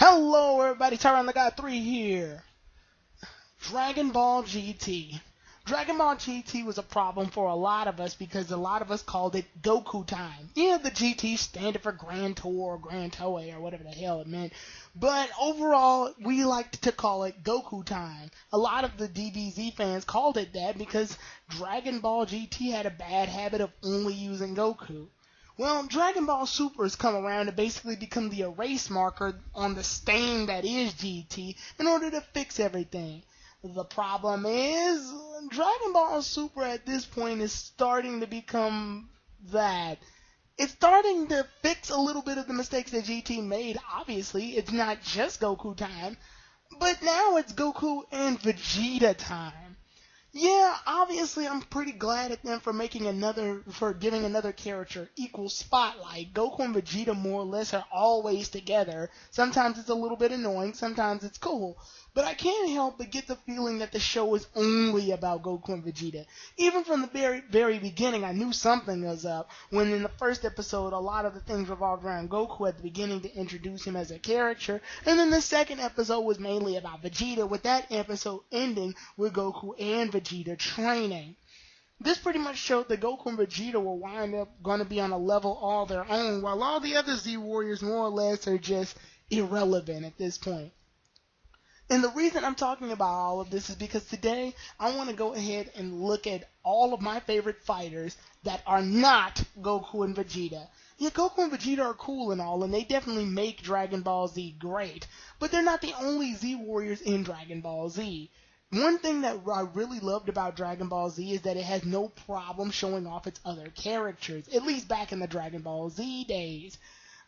Hello everybody, Tyron the God 3 here. Dragon Ball GT. Dragon Ball GT was a problem for a lot of us because a lot of us called it Goku time. Yeah, the GT standard for Grand Tour or Grand Toei or whatever the hell it meant. But overall, we liked to call it Goku time. A lot of the DBZ fans called it that because Dragon Ball GT had a bad habit of only using Goku. Well, Dragon Ball Super has come around to basically become the erase marker on the stain that is GT in order to fix everything. The problem is, Dragon Ball Super at this point is starting to become that. It's starting to fix a little bit of the mistakes that GT made, obviously. It's not just Goku time, but now it's Goku and Vegeta time. Yeah, obviously I'm pretty glad at them for giving another character equal spotlight. Goku and Vegeta more or less are always together. Sometimes it's a little bit annoying, sometimes it's cool. But I can't help but get the feeling that the show is only about Goku and Vegeta. Even from the very beginning, I knew something was up. When in the first episode, a lot of the things revolved around Goku at the beginning to introduce him as a character. And then the second episode was mainly about Vegeta, with that episode ending with Goku and Vegeta training. This pretty much showed that Goku and Vegeta will wind up going to be on a level all their own, while all the other Z Warriors more or less are just irrelevant at this point. And the reason I'm talking about all of this is because today I want to go ahead and look at all of my favorite fighters that are not Goku and Vegeta. Yeah, Goku and Vegeta are cool and all, and they definitely make Dragon Ball Z great, but they're not the only Z Warriors in Dragon Ball Z. One thing that I really loved about Dragon Ball Z is that it has no problem showing off its other characters, at least back in the Dragon Ball Z days.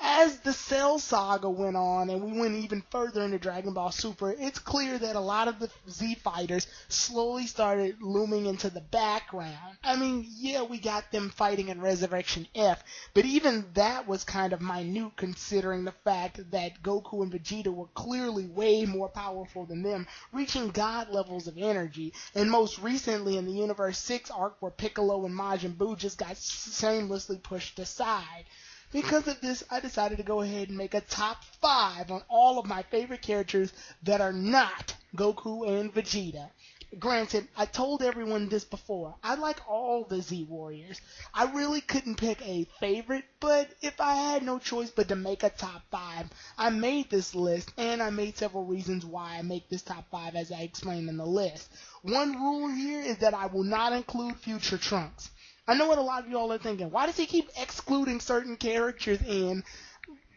As the Cell Saga went on and we went even further into Dragon Ball Super, it's clear that a lot of the Z fighters slowly started looming into the background. I mean, yeah, we got them fighting in Resurrection F, but even that was kind of minute considering the fact that Goku and Vegeta were clearly way more powerful than them, reaching god levels of energy, and most recently in the Universe 6 arc where Piccolo and Majin Buu just got shamelessly pushed aside. Because of this, I decided to go ahead and make a top 5 on all of my favorite characters that are not Goku and Vegeta. Granted, I told everyone this before, I like all the Z Warriors. I really couldn't pick a favorite, but if I had no choice but to make a top 5, I made this list, and I made several reasons why I make this top 5 as I explained in the list. One rule here is that I will not include Future Trunks. I know what a lot of y'all are thinking. Why does he keep excluding certain characters in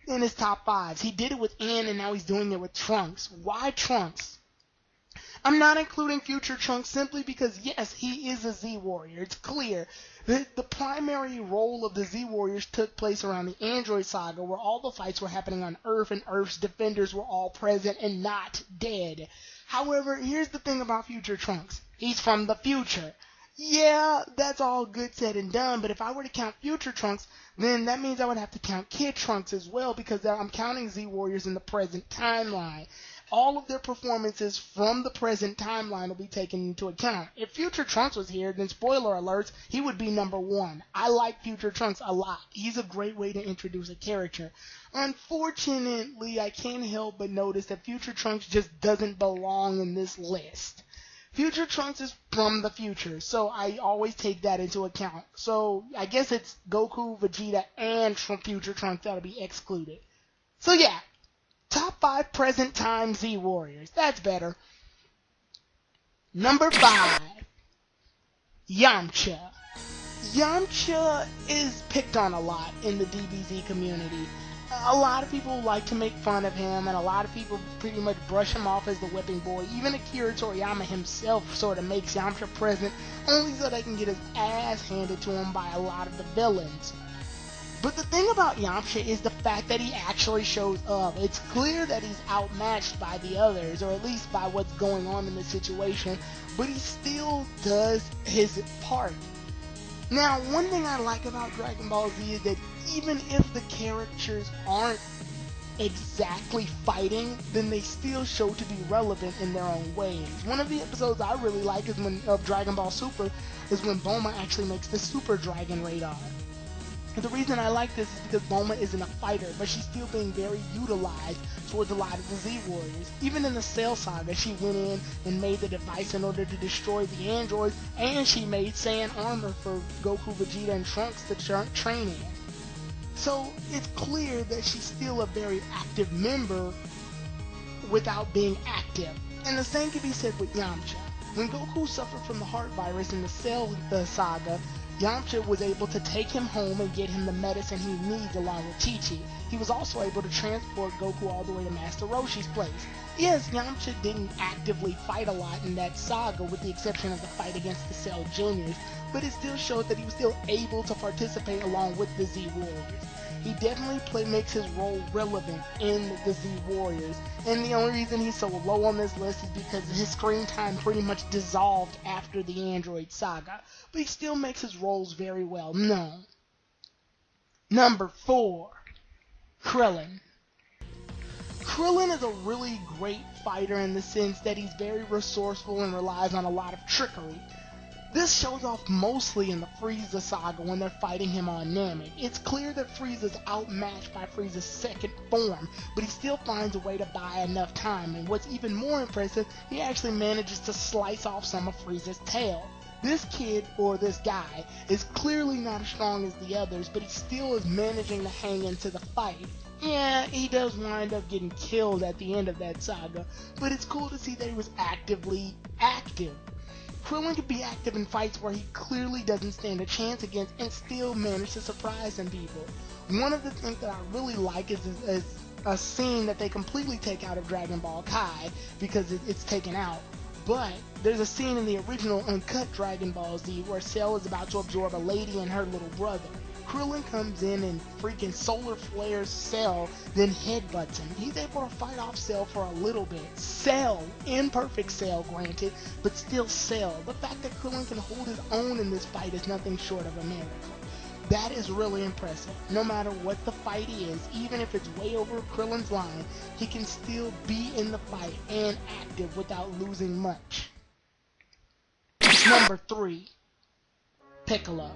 his top 5s? He did it with N and now he's doing it with Trunks. Why Trunks? I'm not including Future Trunks simply because, yes, he is a Z Warrior. It's clear. The primary role of the Z Warriors took place around the Android Saga, where all the fights were happening on Earth and Earth's defenders were all present and not dead. However, here's the thing about Future Trunks. He's from the future. Yeah, that's all good said and done, but if I were to count Future Trunks, then that means I would have to count Kid Trunks as well, because I'm counting Z Warriors in the present timeline. All of their performances from the present timeline will be taken into account. If Future Trunks was here, then spoiler alerts, he would be number 1. I like Future Trunks a lot. He's a great way to introduce a character. Unfortunately, I can't help but notice that Future Trunks just doesn't belong in this list. Future Trunks is from the future, so I always take that into account. So I guess it's Goku, Vegeta, and Future Trunks that'll be excluded. So yeah, top 5 present time Z Warriors. That's better. Number 5, Yamcha. Yamcha is picked on a lot in the DBZ community. A lot of people like to make fun of him, and a lot of people pretty much brush him off as the whipping boy. Even Akira Toriyama himself sort of makes Yamcha present, only so they can get his ass handed to him by a lot of the villains. But the thing about Yamcha is the fact that he actually shows up. It's clear that he's outmatched by the others, or at least by what's going on in the situation, but he still does his part. Now, one thing I like about Dragon Ball Z is that even if the characters aren't exactly fighting, then they still show to be relevant in their own ways. One of the episodes I really like of Dragon Ball Super is when Bulma actually makes the Super Dragon Radar. The reason I like this is because Bulma isn't a fighter, but she's still being very utilized towards a lot of the Z Warriors. Even in the Cell Saga, she went in and made the device in order to destroy the androids, and she made Saiyan armor for Goku, Vegeta, and Trunks to train in. So it's clear that she's still a very active member without being active. And the same can be said with Yamcha. When Goku suffered from the heart virus in the Cell Saga, Yamcha was able to take him home and get him the medicine he needs along with Chi-Chi. He was also able to transport Goku all the way to Master Roshi's place. Yes, Yamcha didn't actively fight a lot in that saga with the exception of the fight against the Cell Juniors, but it still showed that he was still able to participate along with the Z Warriors. He definitely makes his role relevant in the Z Warriors, and the only reason he's so low on this list is because his screen time pretty much dissolved after the Android saga, but he still makes his roles very well known. Number 4, Krillin. Krillin is a really great fighter in the sense that he's very resourceful and relies on a lot of trickery. This shows off mostly in the Frieza saga when they're fighting him on Namek. It's clear that Frieza's outmatched by Frieza's second form, but he still finds a way to buy enough time, and what's even more impressive, he actually manages to slice off some of Frieza's tail. This kid, or this guy, is clearly not as strong as the others, but he still is managing to hang into the fight. Yeah, he does wind up getting killed at the end of that saga, but it's cool to see that he was actively active. Krillin can be active in fights where he clearly doesn't stand a chance against and still manage to surprise some people. One of the things that I really like is a scene that they completely take out of Dragon Ball Kai because it's taken out. But there's a scene in the original uncut Dragon Ball Z where Cell is about to absorb a lady and her little brother. Krillin comes in and freaking solar flares Cell, then headbutts him. He's able to fight off Cell for a little bit. Cell, imperfect Cell granted, but still Cell. The fact that Krillin can hold his own in this fight is nothing short of a miracle. That is really impressive. No matter what the fight is, even if it's way over Krillin's line, he can still be in the fight and active without losing much. Number 3, Piccolo.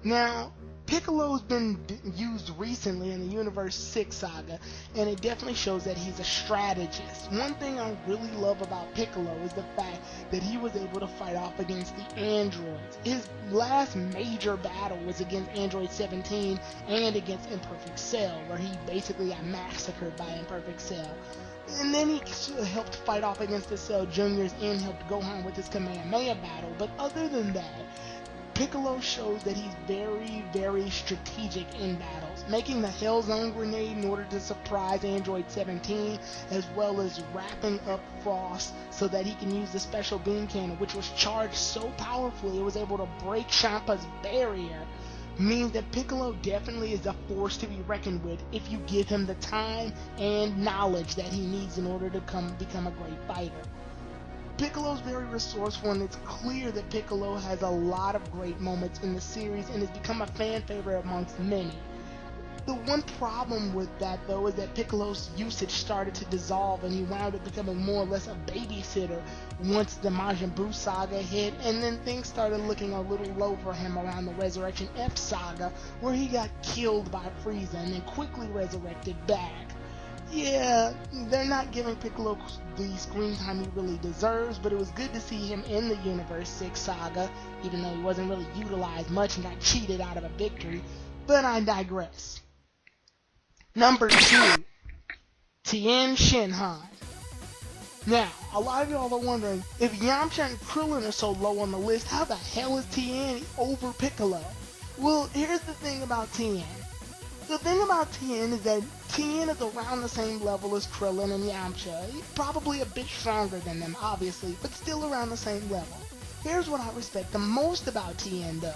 Now, Piccolo's been used recently in the Universe 6 saga, and it definitely shows that he's a strategist. One thing I really love about Piccolo is the fact that he was able to fight off against the androids. His last major battle was against Android 17 and against Imperfect Cell, where he basically got massacred by Imperfect Cell. And then he helped fight off against the Cell Juniors and helped Gohan with his Kamehameha battle, but other than that, Piccolo shows that he's very, very strategic in battles, making the Hell Zone grenade in order to surprise Android 17, as well as wrapping up Frost so that he can use the special beam cannon, which was charged so powerfully it was able to break Champa's barrier, means that Piccolo definitely is a force to be reckoned with if you give him the time and knowledge that he needs in order to become a great fighter. Piccolo's very resourceful, and it's clear that Piccolo has a lot of great moments in the series and has become a fan favorite amongst many. The one problem with that, though, is that Piccolo's usage started to dissolve and he wound up becoming more or less a babysitter once the Majin Buu saga hit, and then things started looking a little low for him around the Resurrection F saga, where he got killed by Frieza and then quickly resurrected back. Yeah, they're not giving Piccolo the screen time he really deserves, but it was good to see him in the Universe 6 saga, even though he wasn't really utilized much and got cheated out of a victory, but I digress. Number 2, Tien Shinhan. Now, a lot of y'all are wondering, if Yamcha and Krillin are so low on the list, how the hell is Tien over Piccolo? Well, here's the thing about Tien. The thing about Tien is that Tien is around the same level as Krillin and Yamcha. He's probably a bit stronger than them, obviously, but still around the same level. Here's what I respect the most about Tien, though.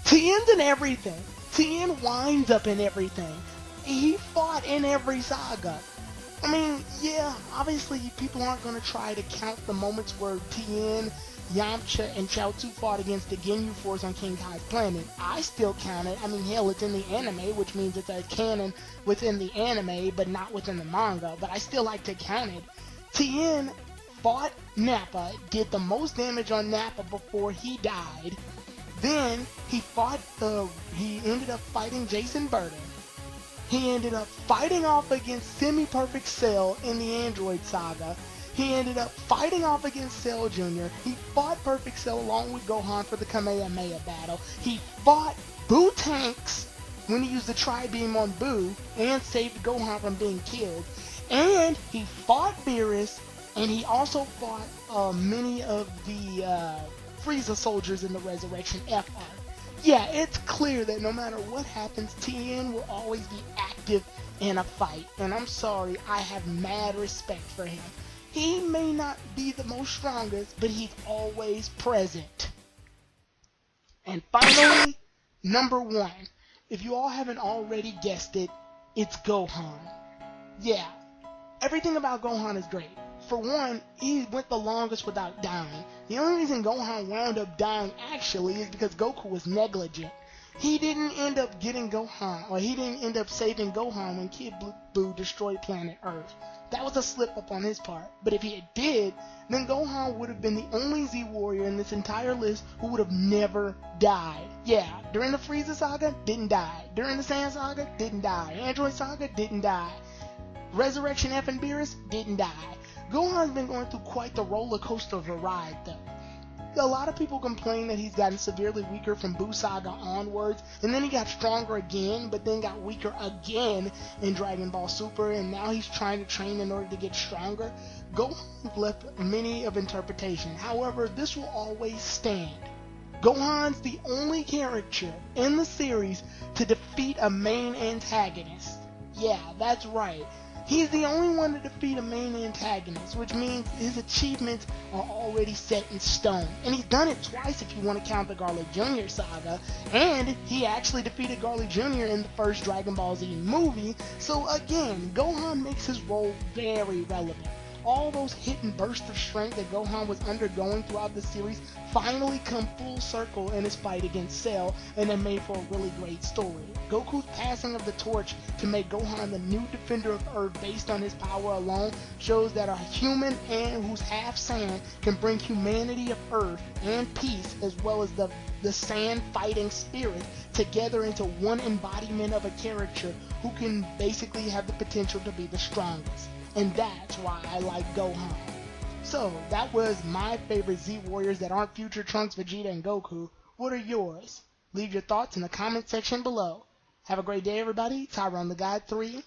Tien's in everything. Tien winds up in everything. He fought in every saga. I mean, yeah, obviously people aren't going to try to count the moments where Tien, Yamcha, and Chaozu fought against the Ginyu Force on King Kai's planet. I still count it. I mean, hell, it's in the anime, which means it's a canon within the anime, but not within the manga, but I still like to count it. Tien fought Nappa, did the most damage on Nappa before he died, Then he ended up fighting Jason Burton. He ended up fighting off against Semi-Perfect Cell in the Android Saga. He ended up fighting off against Cell Jr. He fought Perfect Cell along with Gohan for the Kamehameha battle. He fought Boo Tanks when he used the Tri-Beam on Boo and saved Gohan from being killed. And he fought Beerus, and he also fought many of the Frieza soldiers in the Resurrection F arc. Yeah, it's clear that no matter what happens, Tien will always be active in a fight. And I'm sorry, I have mad respect for him. He may not be the most strongest, but he's always present. And finally, number 1. If you all haven't already guessed it, it's Gohan. Yeah, everything about Gohan is great. For one, he went the longest without dying. The only reason Gohan wound up dying actually is because Goku was negligent. He didn't end up getting Gohan, or he didn't end up saving Gohan when Kid Buu destroyed planet Earth. That was a slip up on his part. But if he did, then Gohan would have been the only Z Warrior in this entire list who would have never died. Yeah, during the Frieza Saga, didn't die. During the Saiyan Saga, didn't die. Android Saga, didn't die. Resurrection F and Beerus, didn't die. Gohan's been going through quite the roller coaster of a ride, though. A lot of people complain that he's gotten severely weaker from Buu Saga onwards, and then he got stronger again, but then got weaker again in Dragon Ball Super, and now he's trying to train in order to get stronger. Gohan left many of interpretation. However, this will always stand. Gohan's the only character in the series to defeat a main antagonist. Yeah, that's right. He's the only one to defeat a main antagonist, which means his achievements are already set in stone. And he's done it twice if you want to count the Garlic Jr. saga, and he actually defeated Garlic Jr. in the first Dragon Ball Z movie, so again, Gohan makes his role very relevant. All those hit and bursts of strength that Gohan was undergoing throughout the series finally come full circle in his fight against Cell, and they made for a really great story. Goku's passing of the torch to make Gohan the new defender of Earth based on his power alone shows that a human and who's half Saiyan can bring humanity of Earth and peace, as well as the Saiyan fighting spirit, together into one embodiment of a character who can basically have the potential to be the strongest. And that's why I like Gohan. So, that was my favorite Z Warriors that aren't Future Trunks, Vegeta, and Goku. What are yours? Leave your thoughts in the comment section below. Have a great day, everybody. Tyrone the God 3